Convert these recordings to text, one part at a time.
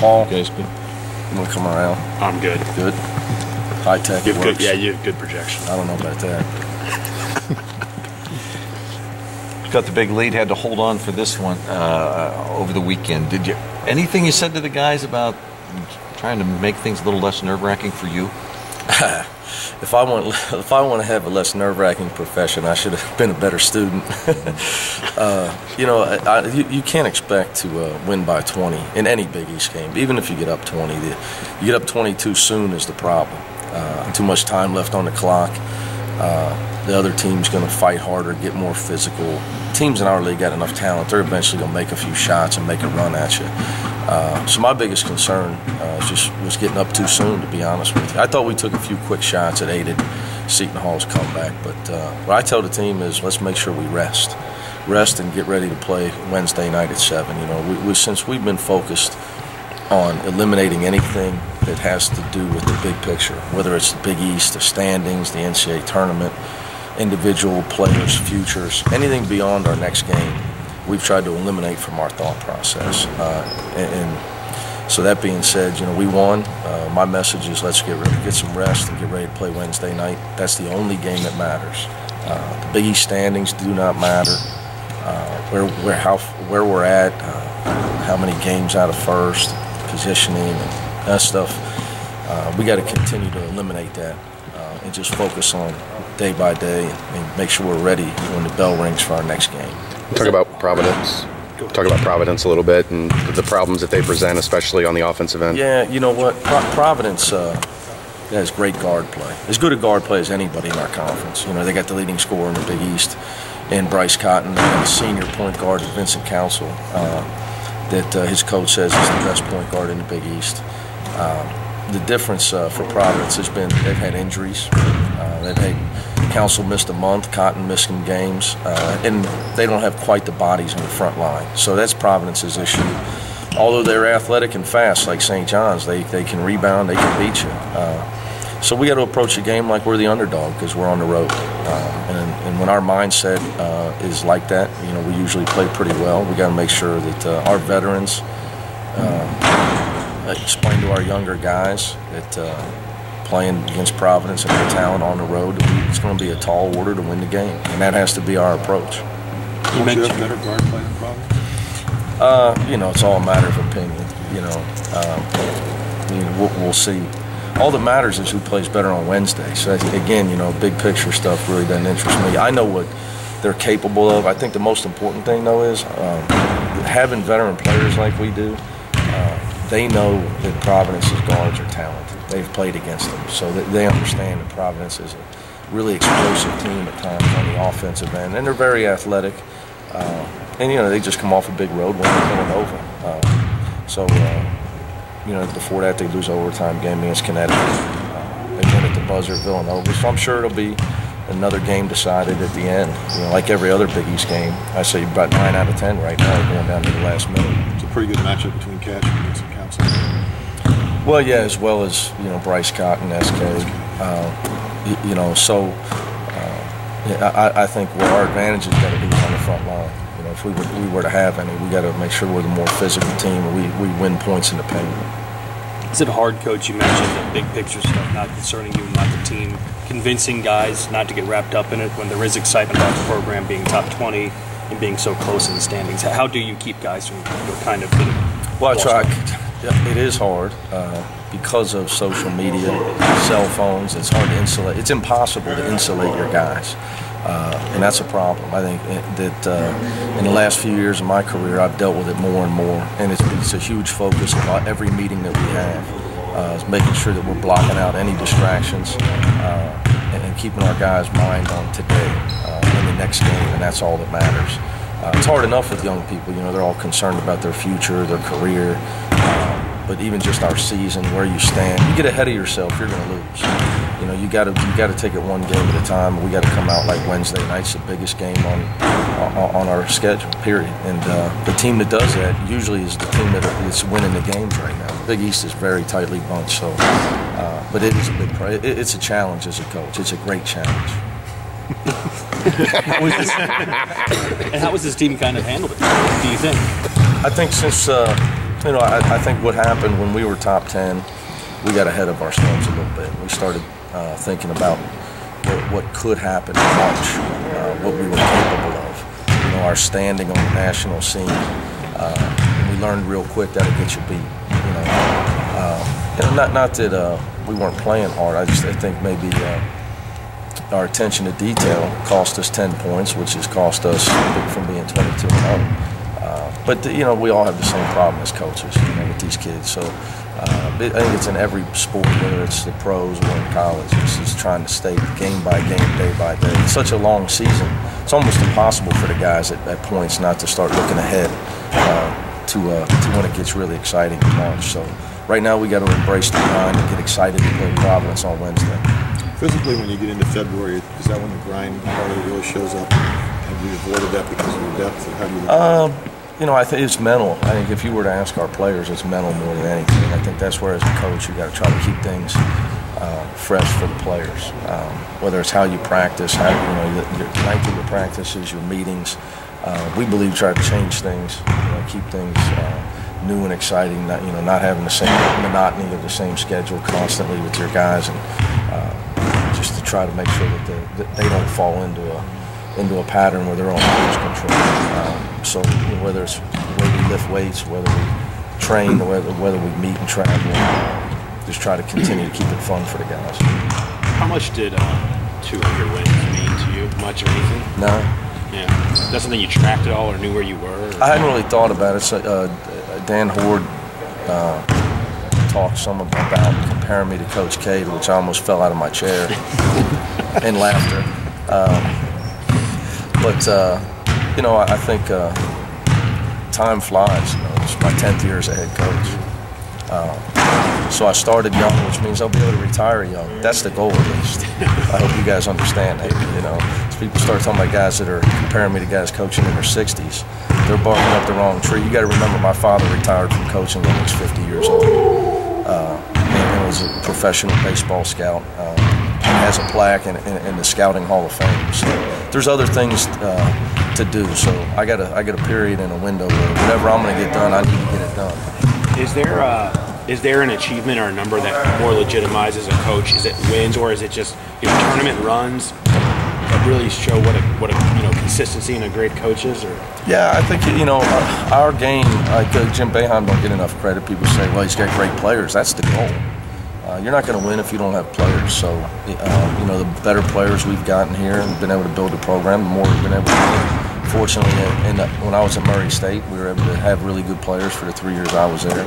Paul, You guys good? you want to come around? I'm good. Good. High tech. You have good, yeah, you have good projection. I don't know about that. Got the big lead, had to hold on for this one over the weekend. Did you anything you said to the guys about trying to make things a little less nerve-wracking for you? If I want to have a less nerve-wracking profession, I should have been a better student. You can't expect to win by 20 in any Big East game, even if you get up 20. You get up 20 too soon is the problem. Too much time left on the clock. The other team's going to fight harder, get more physical. Teams in our league got enough talent; they're eventually going to make a few shots and make a run at you. So my biggest concern was getting up too soon, to be honest with you. I thought we took a few quick shots that aided Seton Hall's comeback, but what I tell the team is let's make sure we rest and get ready to play Wednesday night at 7. Since we've been focused on eliminating anything that has to do with the big picture, whether it's the Big East, the standings, the NCAA tournament, individual players' futures, anything beyond our next game, we've tried to eliminate from our thought process. And so that being said, we won. My message is let's get some rest and get ready to play Wednesday night. That's the only game that matters. The Big East standings do not matter. Where we're at, how many games out of first, positioning, and that stuff. We got to continue to eliminate that and just focus on day by day and make sure we're ready when the bell rings for our next game. Talk about Providence. Talk about Providence a little bit and the problems that they present, especially on the offensive end. Yeah, you know what? Providence has great guard play. As good a guard play as anybody in our conference. They got the leading scorer in the Big East in Bryce Cotton, and the senior point guard Vincent Council that his coach says is the best point guard in the Big East. The difference for Providence has been they've had injuries. Council missed a month, Cotton missed some games, and they don't have quite the bodies in the front line. So that's Providence's issue. Although they're athletic and fast like St. John's, they can rebound, they can beat you. So we got to approach the game like we're the underdog because we're on the road. And when our mindset is like that, we usually play pretty well. We got to make sure that our veterans explain to our younger guys that playing against Providence and their talent on the road, it's going to be a tall order to win the game, and that has to be our approach. You mentioned better guard play than Providence? It's all a matter of opinion. We'll see. All that matters is who plays better on Wednesday. So again, big picture stuff really doesn't interest me. I know what they're capable of. I think the most important thing though is having veteran players like we do. They know that Providence's guards are talented. They've played against them, so they understand that Providence is a really explosive team at times on the offensive end, and they're very athletic. And they just come off a big road win at Villanova. Before that they lose an overtime game against Connecticut. They win at the buzzer at Villanova, so I'm sure it'll be another game decided at the end. Like every other Big East game, I say about 9 out of 10 right now, going down to the last minute. It's a pretty good matchup between Cash and Vincent Council. Well, yeah, as well as Bryce Cotton, SK. I think what our advantage is going to be on the front line. If we were to have any, we got to make sure we're the more physical team and we win points in the paint. Is it hard, Coach? You mentioned the big picture stuff not concerning you, not the team, convincing guys not to get wrapped up in it when there is excitement about the program being top 20 and being so close in the standings. How do you keep guys from kind of getting Well, I try. It is hard because of social media, cell phones. It's hard to insulate. It's impossible to insulate your guys. And that's a problem. I think that in the last few years of my career, I've dealt with it more and more, and it's a huge focus of every meeting that we have, is making sure that we're blocking out any distractions and keeping our guys' mind on today and the next game, and that's all that matters. It's hard enough with young people. They're all concerned about their future, their career, but even just our season, where you stand, you get ahead of yourself, you're going to lose. You got to take it one game at a time. We got to come out like Wednesday night's the biggest game on our schedule, period. And the team that does that usually is the team that is winning the games right now. The Big East is very tightly bunched, so but it is a big it's a challenge as a coach. It's a great challenge. And how was this team kind of handled it, do you think? I think since I think what happened when we were top 10, we got ahead of ourselves a little bit. We started thinking about what could happen in March, what we were capable of, our standing on the national scene. And we learned real quick that'll get you beat. Not that we weren't playing hard. I think maybe our attention to detail cost us 10 points, which has cost us from being 22-0. But we all have the same problem as coaches, with these kids. So I think it's in every sport, whether it's the pros or in college. It's just trying to stay game by game, day by day. It's such a long season. It's almost impossible for the guys at points not to start looking ahead to when it gets really exciting in March. So right now we got to embrace the grind and get excited to play Providence on Wednesday. Physically, when you get into February, is that when the grind part of it really shows up? Have you avoided that because of your depth? How do you I think it's mental. I think if you were to ask our players, it's mental more than anything. I think that's where, as a coach, you got to try to keep things fresh for the players. Whether it's how you practice, how your length of your practices, your meetings. We believe try to change things, keep things new and exciting. Not having the same monotony of the same schedule constantly with your guys, and just to try to make sure that they don't fall into a pattern where they're on cruise control. So whether it's the way we lift weights, whether we train, or whether we meet and travel, just try to continue to keep it fun for the guys. How much did 2 of your wins mean to you? Much or anything? No. Yeah. That's something you tracked at all or knew where you were? Or? I hadn't really thought about it. So, Dan Horde talked some about comparing me to Coach K, which I almost fell out of my chair in laughter. I think time flies. It's my 10th year as a head coach. So I started young, which means I'll be able to retire young. That's the goal, at least. I hope you guys understand that. As people start talking about guys that are comparing me to guys coaching in their 60s, they're barking up the wrong tree. You got to remember, my father retired from coaching when he was 50 years old. And was a professional baseball scout. Has a plaque in the Scouting Hall of Fame. So there's other things to do. So I got a period and a window where whatever I'm going to get done, I need to get it done. Is there an achievement or a number that more legitimizes a coach? Is it wins, or is it just tournament runs that really show what a consistency and a great coach is? Or yeah, I think our game, like Jim Boeheim don't get enough credit. People say, well, he's got great players. That's the goal. You're not going to win if you don't have players. So, the better players we've gotten here and been able to build a program, the more we've been able to win. Fortunately, when I was at Murray State, we were able to have really good players for the 3 years I was there.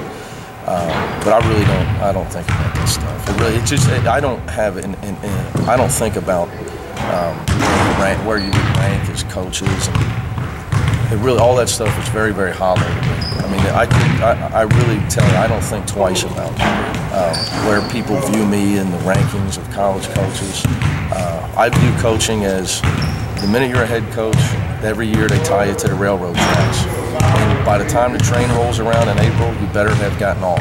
But I don't think about this stuff. I don't have I don't think about where you rank as coaches, and all that stuff is very, very hollow to me. I mean, I really tell you, I don't think twice about where people view me in the rankings of college coaches. I view coaching as the minute you're a head coach, every year they tie you to the railroad tracks. And by the time the train rolls around in April, you better have gotten off.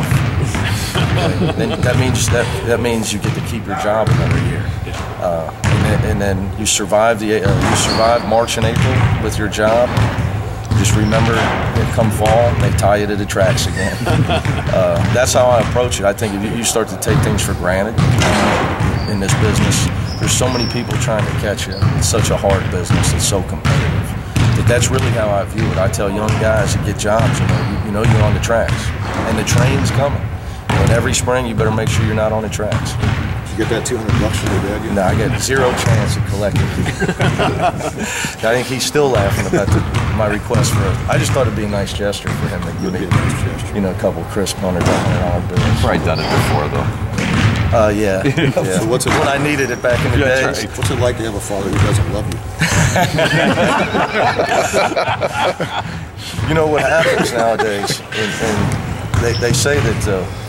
Okay? That means you get to keep your job another year. And then you survive March and April with your job. Just remember, come fall, they tie you to the tracks again. That's how I approach it. I think if you start to take things for granted in this business, there's so many people trying to catch you. It's such a hard business. It's so competitive. That's really how I view it. I tell young guys to get jobs, you're on the tracks. And the train's coming. And every spring, you better make sure you're not on the tracks. You get that $200 from your dad? No, I got zero chance of collecting it. I think he's still laughing about my request for it. I just thought it'd be a nice gesture for him to give me, a couple of crisp $100 bills. Probably done it before, though. Yeah. So what's it when I needed it back in the day. Right. What's it like to have a father who doesn't love you? You know what happens nowadays, and they say that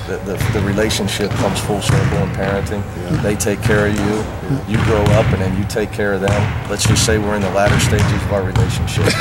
the relationship comes full circle in parenting. Yeah. They take care of you. Yeah. You grow up, and then you take care of them. Let's just say we're in the latter stages of our relationship.